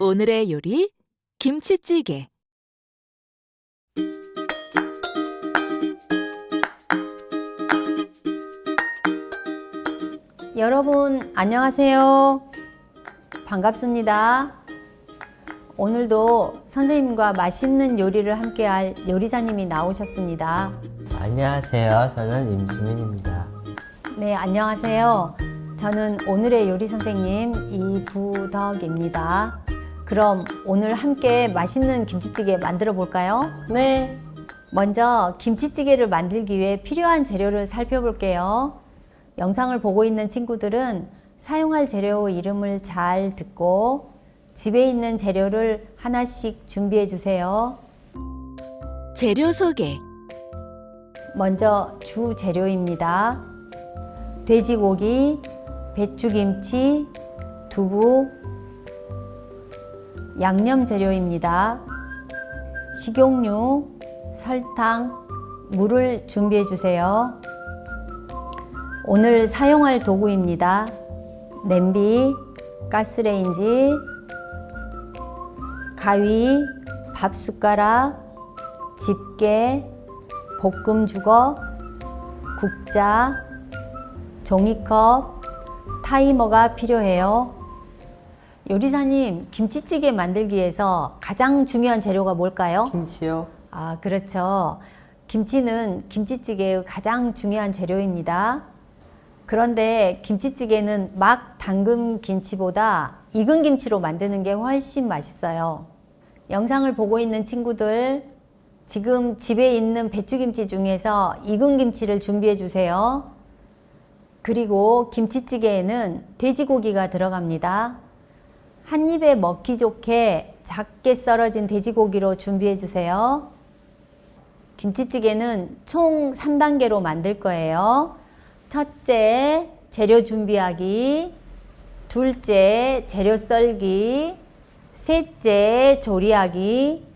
오늘의 요리 김치찌개. 여러분 안녕하세요. 반갑습니다. 오늘도 선생님과 맛있는 요리를 함께할 요리사님이 나오셨습니다. 안녕하세요. 저는 임수민입니다. 네, 안녕하세요. 저는 오늘의 요리 선생님 이부덕입니다. 그럼 오늘 함께 맛있는 김치찌개 만들어 볼까요? 네. 먼저 김치찌개를 만들기 위해 필요한 재료를 살펴볼게요. 영상을 보고 있는 친구들은 사용할 재료 이름을 잘 듣고 집에 있는 재료를 하나씩 준비해 주세요. 재료 소개. 먼저 주 재료입니다. 돼지고기, 배추김치, 두부, 양념 재료입니다. 식용유, 설탕, 물을 준비해 주세요. 오늘 사용할 도구입니다. 냄비, 가스레인지, 가위, 밥숟가락, 집게, 볶음주걱, 국자, 종이컵, 타이머가 필요해요. 요리사님, 김치찌개 만들기 위해서 가장 중요한 재료가 뭘까요? 김치요? 아, 그렇죠. 김치는 김치찌개의 가장 중요한 재료입니다. 그런데 김치찌개는 막 담근 김치보다 익은 김치로 만드는 게 훨씬 맛있어요. 영상을 보고 있는 친구들, 지금 집에 있는 배추김치 중에서 익은 김치를 준비해 주세요. 그리고 김치찌개에는 돼지고기가 들어갑니다. 한 입에 먹기 좋게 작게 썰어진 돼지고기로 준비해 주세요. 김치찌개는 총 3단계로 만들 거예요. 첫째, 재료 준비하기. 둘째, 재료 썰기. 셋째, 조리하기.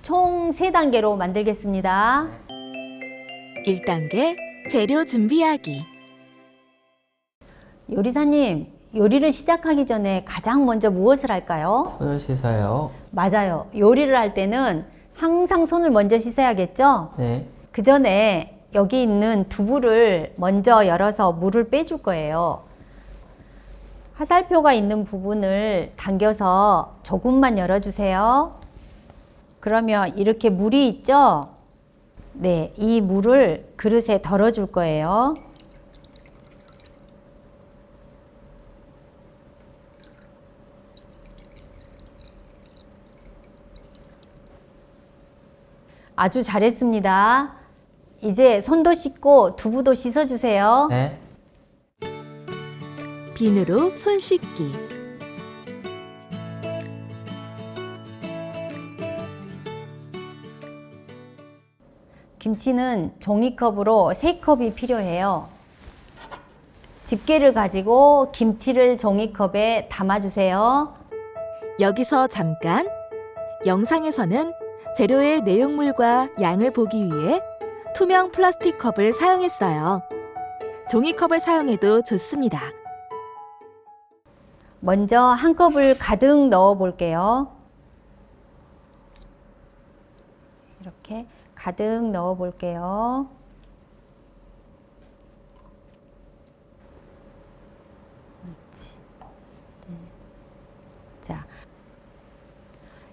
총 3단계로 만들겠습니다. 1단계 재료 준비하기. 요리사님, 요리를 시작하기 전에 가장 먼저 무엇을 할까요? 손을 씻어요. 맞아요. 요리를 할 때는 항상 손을 먼저 씻어야겠죠? 네. 그 전에 여기 있는 두부를 먼저 열어서 물을 빼줄 거예요. 화살표가 있는 부분을 당겨서 조금만 열어주세요. 그러면 이렇게 물이 있죠? 네, 이 물을 그릇에 덜어줄 거예요. 아주 잘했습니다. 이제 손도 씻고 두부도 씻어주세요. 네. 비누로 손 씻기. 김치는 종이컵으로 3컵이 필요해요. 집게를 가지고 김치를 종이컵에 담아주세요. 여기서 잠깐. 영상에서는 재료의 내용물과 양을 보기 위해 투명 플라스틱 컵을 사용했어요. 종이컵을 사용해도 좋습니다. 먼저 한 컵을 가득 넣어 볼게요. 이렇게 가득 넣어 볼게요. 자,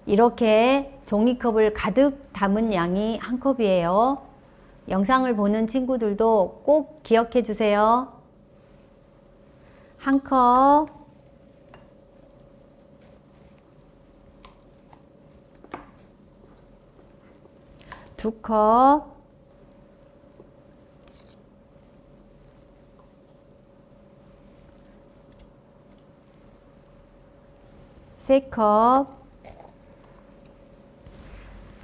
이렇게 종이컵을 가득 담은 양이 한 컵이에요. 영상을 보는 친구들도 꼭 기억해 주세요. 한 컵, 두 컵, 세 컵.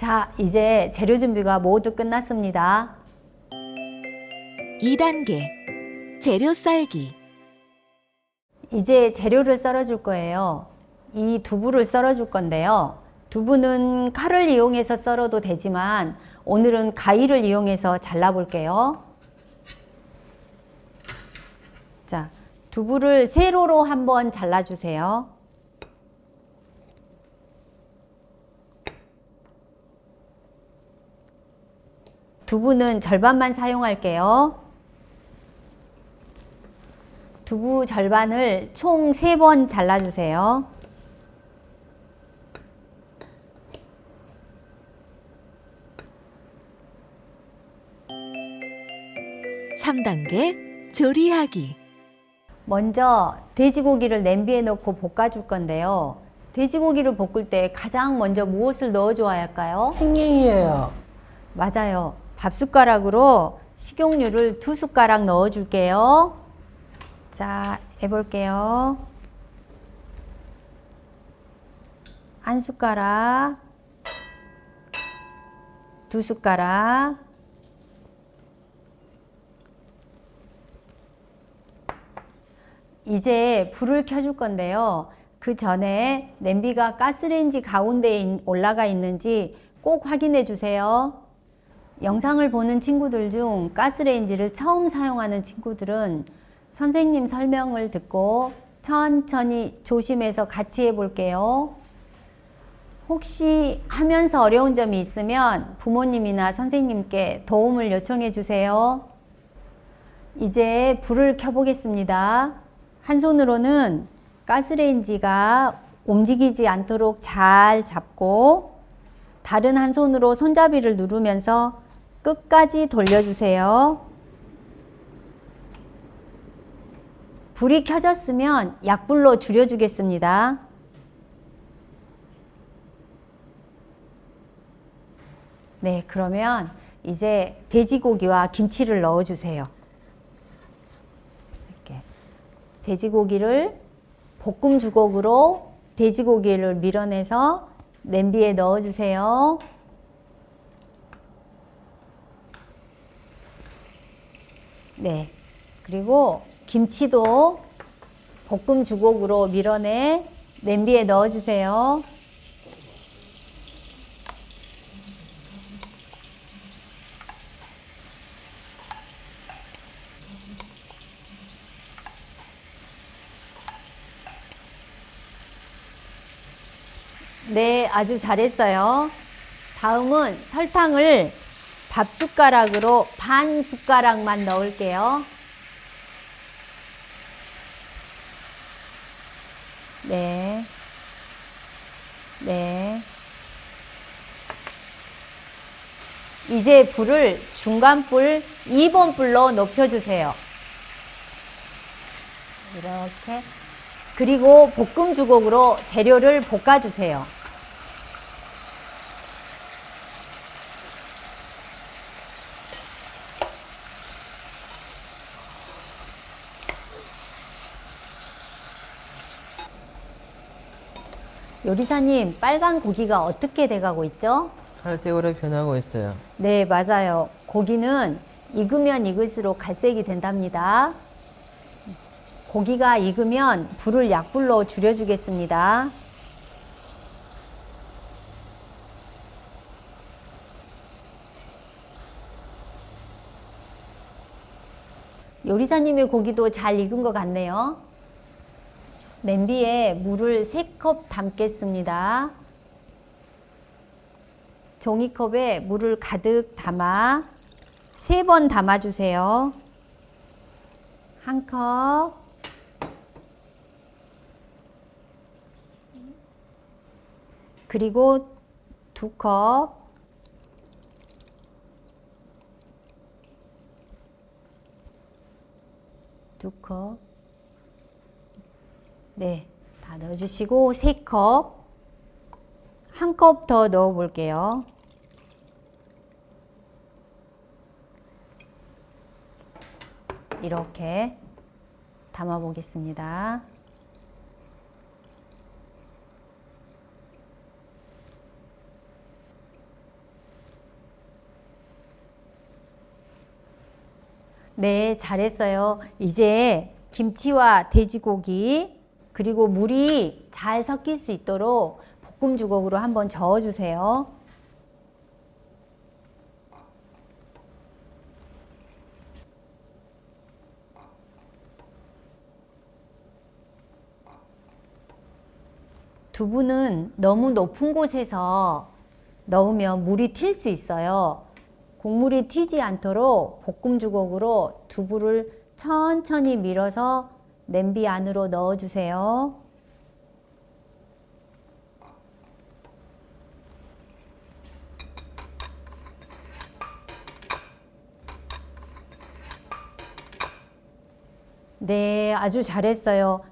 자, 이제 재료 준비가 모두 끝났습니다. 2단계 재료 썰기. 이제 재료를 썰어줄 거예요. 이 두부를 썰어줄 건데요. 두부는 칼을 이용해서 썰어도 되지만 오늘은 가위를 이용해서 잘라볼게요. 자, 두부를 세로로 한번 잘라주세요. 두부는 절반만 사용할게요. 두부 절반을 총 3번 잘라주세요. 삼 단계 조리하기. 먼저 돼지고기를 냄비에 넣고 볶아줄 건데요. 돼지고기를 볶을 때 가장 먼저 무엇을 넣어줘야 할까요? 식용이에요. 맞아요. 밥숟가락으로 식용유를 2숟가락 넣어줄게요. 자, 해볼게요. 1숟가락, 2숟가락, 이제 불을 켜줄 건데요. 그 전에 냄비가 가스레인지 가운데에 올라가 있는지 꼭 확인해 주세요. 영상을 보는 친구들 중 가스레인지를 처음 사용하는 친구들은 선생님 설명을 듣고 천천히 조심해서 같이 해볼게요. 혹시 하면서 어려운 점이 있으면 부모님이나 선생님께 도움을 요청해 주세요. 이제 불을 켜보겠습니다. 한 손으로는 가스레인지가 움직이지 않도록 잘 잡고 다른 한 손으로 손잡이를 누르면서 끝까지 돌려주세요. 불이 켜졌으면 약불로 줄여주겠습니다. 네, 그러면 이제 돼지고기와 김치를 넣어주세요. 이렇게 돼지고기를 볶음 주걱으로 돼지고기를 밀어내서 냄비에 넣어주세요. 네, 그리고 김치도 볶음 주걱으로 밀어내 냄비에 넣어주세요. 네, 아주 잘했어요. 다음은 설탕을 밥숟가락으로 반 숟가락만 넣을게요. 네. 네. 이제 불을 중간불 2번 불로 높여주세요. 이렇게. 그리고 볶음 주걱으로 재료를 볶아주세요. 요리사님, 빨간 고기가 어떻게 돼가고 있죠? 갈색으로 변하고 있어요. 네, 맞아요. 고기는 익으면 익을수록 갈색이 된답니다. 고기가 익으면 불을 약불로 줄여주겠습니다. 요리사님의 고기도 잘 익은 것 같네요. 냄비에 물을 3컵 담겠습니다. 종이컵에 물을 가득 담아 3번 담아주세요. 1컵, 그리고 2컵, 네, 다 넣어주시고 3컵, 1컵 더 넣어 볼게요. 이렇게 담아 보겠습니다. 네, 잘했어요. 이제 김치와 돼지고기 그리고 물이 잘 섞일 수 있도록 볶음 주걱으로 한번 저어주세요. 두부는 너무 높은 곳에서 넣으면 물이 튈 수 있어요. 국물이 튀지 않도록 볶음 주걱으로 두부를 천천히 밀어서 냄비 안으로 넣어주세요. 네, 아주 잘했어요.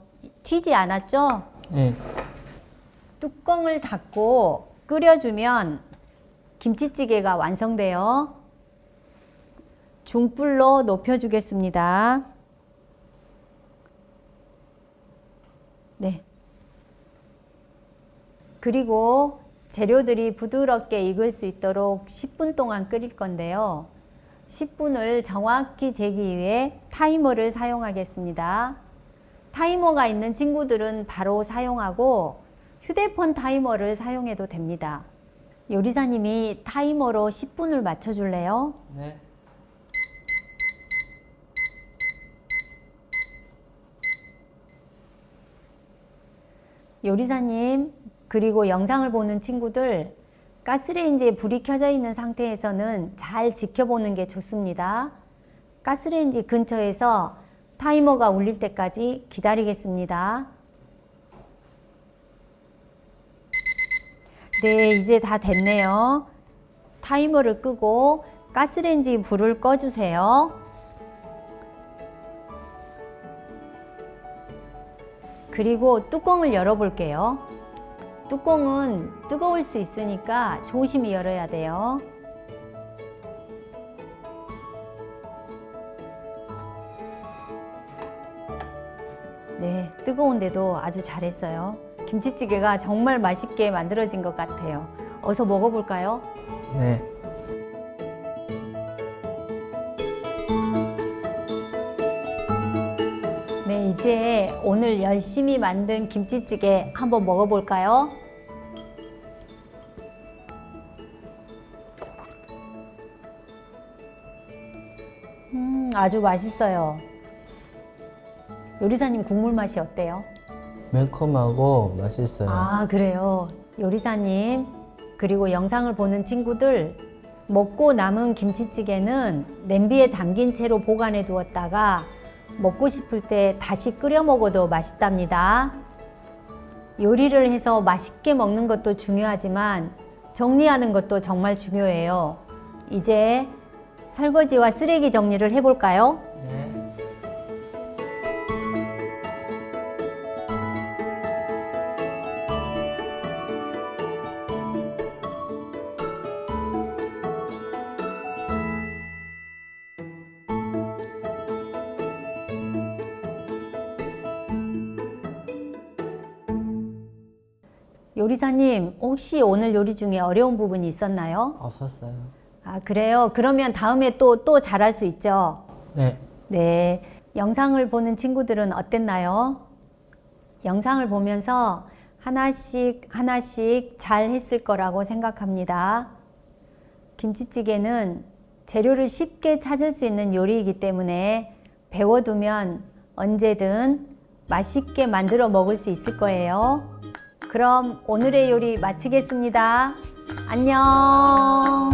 튀지 않았죠? 네. 뚜껑을 닫고 끓여주면 김치찌개가 완성돼요. 중불로 높여주겠습니다. 네. 그리고 재료들이 부드럽게 익을 수 있도록 10분 동안 끓일 건데요. 10분을 정확히 재기 위해 타이머를 사용하겠습니다. 타이머가 있는 친구들은 바로 사용하고 휴대폰 타이머를 사용해도 됩니다. 요리사님이 타이머로 10분을 맞춰줄래요? 네. 요리사님, 그리고 영상을 보는 친구들, 가스레인지에 불이 켜져 있는 상태에서는 잘 지켜보는 게 좋습니다. 가스레인지 근처에서 타이머가 울릴 때까지 기다리겠습니다. 네, 이제 다 됐네요. 타이머를 끄고 가스레인지 불을 꺼주세요. 그리고 뚜껑을 열어볼게요. 뚜껑은 뜨거울 수 있으니까 조심히 열어야 돼요. 네, 뜨거운데도 아주 잘했어요. 김치찌개가 정말 맛있게 만들어진 것 같아요. 어서 먹어볼까요? 네. 네, 이제 오늘 열심히 만든 김치찌개 한번 먹어볼까요? 아주 맛있어요. 요리사님 국물 맛이 어때요? 매콤하고 맛있어요. 아, 그래요. 요리사님, 그리고 영상을 보는 친구들, 먹고 남은 김치찌개는 냄비에 담긴 채로 보관해 두었다가 먹고 싶을 때 다시 끓여 먹어도 맛있답니다. 요리를 해서 맛있게 먹는 것도 중요하지만 정리하는 것도 정말 중요해요. 이제 설거지와 쓰레기 정리를 해볼까요? 네. 요리사님, 혹시 오늘 요리 중에 어려운 부분이 있었나요? 없었어요. 아, 그래요? 그러면 다음에 또 잘할 수 있죠? 네. 네. 영상을 보는 친구들은 어땠나요? 영상을 보면서 하나씩 잘 했을 거라고 생각합니다. 김치찌개는 재료를 쉽게 찾을 수 있는 요리이기 때문에 배워두면 언제든 맛있게 만들어 먹을 수 있을 거예요. 그럼 오늘의 요리 마치겠습니다. 안녕.